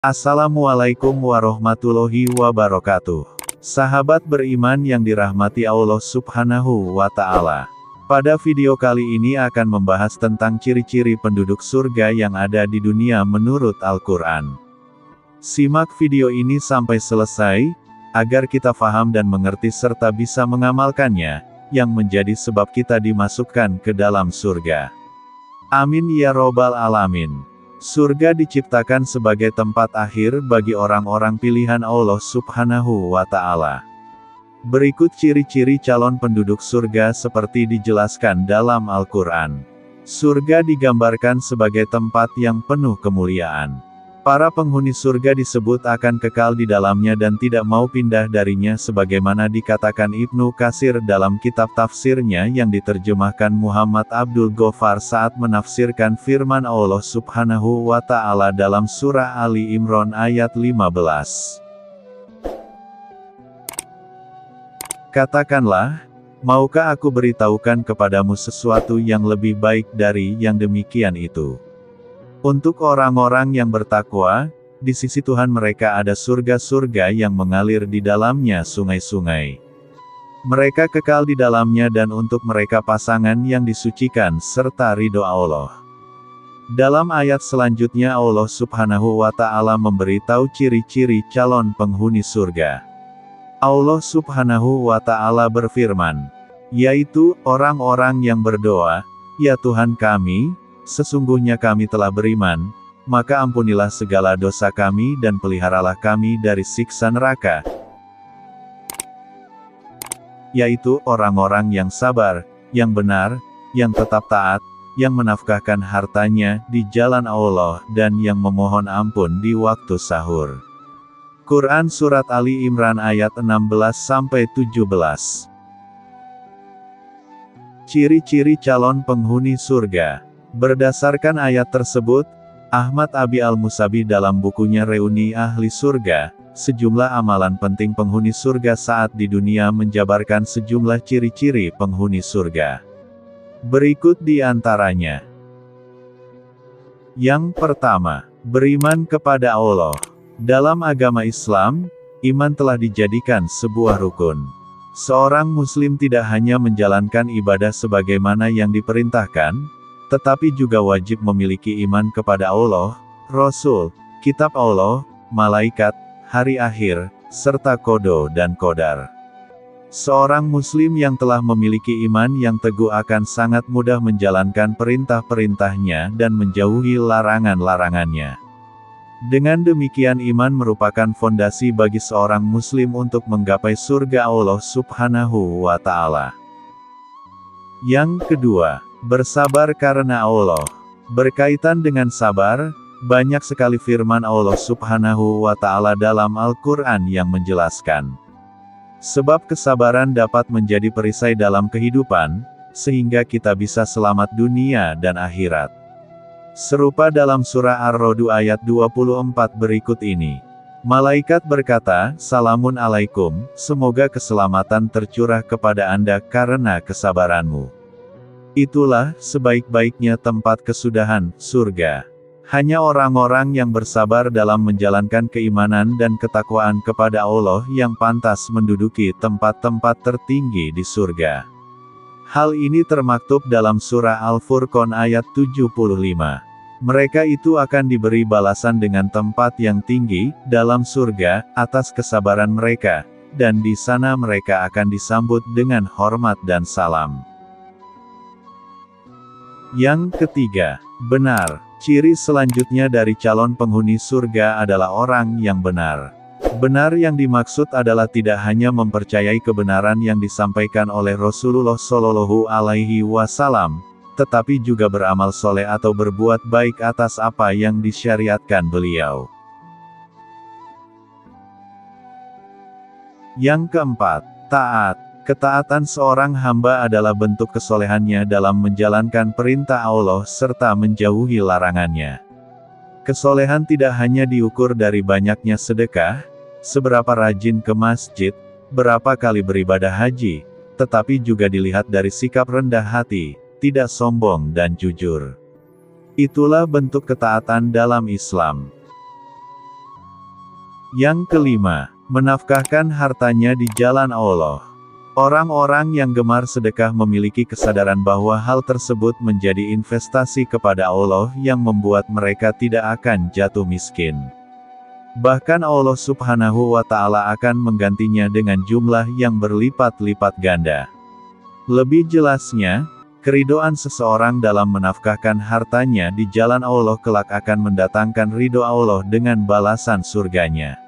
Assalamualaikum warahmatullahi wabarakatuh. Sahabat beriman yang dirahmati Allah Subhanahu wa Ta'ala. Pada video kali ini akan membahas tentang ciri-ciri penduduk surga yang ada di dunia menurut Al-Quran. Simak video ini sampai selesai, agar kita faham dan mengerti serta bisa mengamalkannya, yang menjadi sebab kita dimasukkan ke dalam surga. Amin ya robbal alamin. Surga diciptakan sebagai tempat akhir bagi orang-orang pilihan Allah Subhanahu wa Ta'ala. Berikut ciri-ciri calon penduduk surga seperti dijelaskan dalam Al-Quran. Surga digambarkan sebagai tempat yang penuh kemuliaan. Para penghuni surga disebut akan kekal di dalamnya dan tidak mau pindah darinya sebagaimana dikatakan Ibnu Katsir dalam kitab tafsirnya yang diterjemahkan Muhammad Abdul Ghaffar saat menafsirkan firman Allah Subhanahu wa Ta'ala dalam surah Ali Imran ayat 15. Katakanlah, maukah aku beritahukan kepadamu sesuatu yang lebih baik dari yang demikian itu? Untuk orang-orang yang bertakwa, di sisi Tuhan mereka ada surga-surga yang mengalir di dalamnya sungai-sungai. Mereka kekal di dalamnya dan untuk mereka pasangan yang disucikan serta ridho Allah. Dalam ayat selanjutnya Allah Subhanahu wa Ta'ala memberitahu ciri-ciri calon penghuni surga. Allah Subhanahu wa Ta'ala berfirman, yaitu orang-orang yang berdoa, "Ya Tuhan kami, sesungguhnya kami telah beriman, maka ampunilah segala dosa kami dan peliharalah kami dari siksa neraka." Yaitu orang-orang yang sabar, yang benar, yang tetap taat, yang menafkahkan hartanya di jalan Allah dan yang memohon ampun di waktu sahur. Quran Surat Ali Imran ayat 16-17. Ciri-ciri calon penghuni surga. Berdasarkan ayat tersebut, Ahmad Abi Al-Musabi dalam bukunya Reuni Ahli Surga, sejumlah amalan penting penghuni surga saat di dunia menjabarkan sejumlah ciri-ciri penghuni surga. Berikut di antaranya. Yang pertama, beriman kepada Allah. Dalam agama Islam, iman telah dijadikan sebuah rukun. Seorang muslim tidak hanya menjalankan ibadah sebagaimana yang diperintahkan, tetapi juga wajib memiliki iman kepada Allah, Rasul, Kitab Allah, malaikat, hari akhir, serta qada dan qadar. Seorang muslim yang telah memiliki iman yang teguh akan sangat mudah menjalankan perintah-perintahnya dan menjauhi larangan-larangannya. Dengan demikian iman merupakan fondasi bagi seorang muslim untuk menggapai surga Allah Subhanahu wa Ta'ala. Yang kedua, bersabar karena Allah. Berkaitan dengan sabar, banyak sekali firman Allah Subhanahu wa Ta'ala dalam Al-Quran yang menjelaskan. Sebab kesabaran dapat menjadi perisai dalam kehidupan, sehingga kita bisa selamat dunia dan akhirat. Serupa dalam surah Ar-Ra'd ayat 24 berikut ini. Malaikat berkata, "Salamun alaikum, semoga keselamatan tercurah kepada Anda karena kesabaranmu." Itulah sebaik-baiknya tempat kesudahan, surga. Hanya orang-orang yang bersabar dalam menjalankan keimanan dan ketakwaan kepada Allah yang pantas menduduki tempat-tempat tertinggi di surga. Hal ini termaktub dalam surah Al-Furqan ayat 75. Mereka itu akan diberi balasan dengan tempat yang tinggi, dalam surga, atas kesabaran mereka, dan di sana mereka akan disambut dengan hormat dan salam. Yang ketiga, benar. Ciri selanjutnya dari calon penghuni surga adalah orang yang benar. Benar yang dimaksud adalah tidak hanya mempercayai kebenaran yang disampaikan oleh Rasulullah Shallallahu Alaihi Wasallam, tetapi juga beramal soleh atau berbuat baik atas apa yang disyariatkan beliau. Yang keempat, taat. Ketaatan seorang hamba adalah bentuk kesolehannya dalam menjalankan perintah Allah serta menjauhi larangannya. Kesolehan tidak hanya diukur dari banyaknya sedekah, seberapa rajin ke masjid, berapa kali beribadah haji, tetapi juga dilihat dari sikap rendah hati, tidak sombong dan jujur. Itulah bentuk ketaatan dalam Islam. Yang kelima, menafkahkan hartanya di jalan Allah. Orang-orang yang gemar sedekah memiliki kesadaran bahwa hal tersebut menjadi investasi kepada Allah yang membuat mereka tidak akan jatuh miskin. Bahkan Allah Subhanahu wa Ta'ala akan menggantinya dengan jumlah yang berlipat-lipat ganda. Lebih jelasnya, keridhaan seseorang dalam menafkahkan hartanya di jalan Allah kelak akan mendatangkan ridho Allah dengan balasan surganya.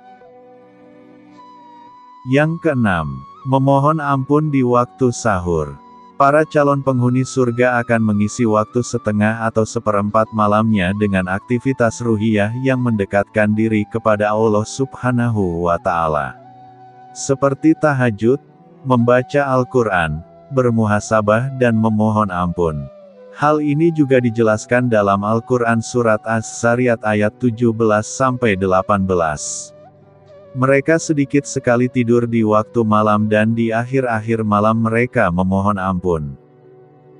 Yang keenam, memohon ampun di waktu sahur. Para calon penghuni surga akan mengisi waktu setengah atau seperempat malamnya dengan aktivitas ruhiyah yang mendekatkan diri kepada Allah Subhanahu wa Ta'ala. Seperti tahajud, membaca Al-Quran, bermuhasabah dan memohon ampun. Hal ini juga dijelaskan dalam Al-Quran Surat As-Sariyat ayat 17-18. Mereka sedikit sekali tidur di waktu malam dan di akhir-akhir malam mereka memohon ampun.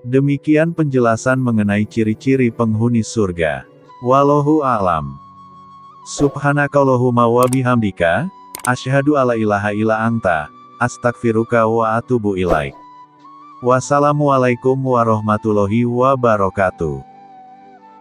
Demikian penjelasan mengenai ciri-ciri penghuni surga. Wallahu a'lam. Subhanakallahumma wa bihamdika, asyhadu alla ilaha illa anta, astaghfiruka wa atubu ilaik. Wassalamualaikum warahmatullahi wabarakatuh.